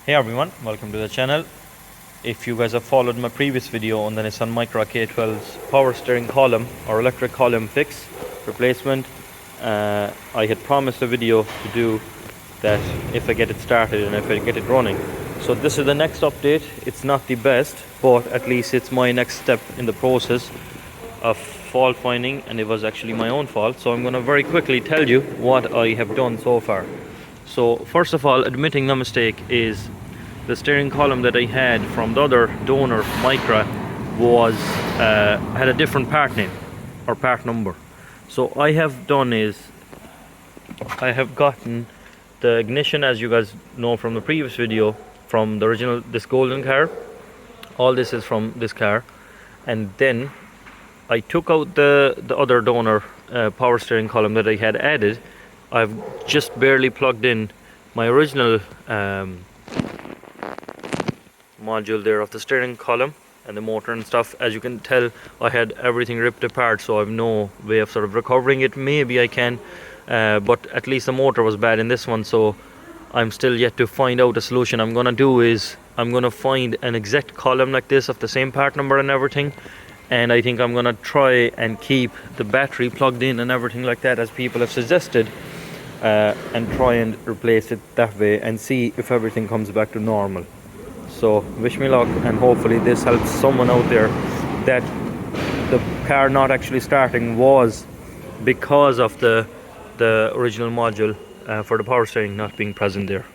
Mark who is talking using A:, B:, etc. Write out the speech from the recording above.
A: Hey everyone, welcome to the channel. If you guys have followed my previous video on the Nissan Micra K12's power steering column or electric column fix replacement, I had promised a video to do that if I get it started and if I get it running. So this is the next update. It's not the best, but at least it's my next step in the process of fault finding, and it was actually my own fault. So I'm going to very quickly tell you what I have done so far. So first of all, admitting the mistake is the steering column that I had from the other donor Micra was had a different part name or part number. So I have done is I have gotten the ignition, as you guys know from the previous video, from the original this golden car. All this is from this car, and then I took out the other donor power steering column that I had added. I've just barely plugged in my original module there of the steering column and the motor and stuff. As you can tell, I had everything ripped apart, so I've no way of sort of recovering it. Maybe I can, but at least the motor was bad in this one, so I'm still yet to find out a solution. I'm gonna do is I'm gonna find an exact column like this of the same part number and everything, and I think I'm gonna try and keep the battery plugged in and everything like that, as people have suggested, and try and replace it that way and see if everything comes back to normal. So wish me luck, and hopefully this helps someone out there that the car not actually starting was because of the original module for the power steering not being present there.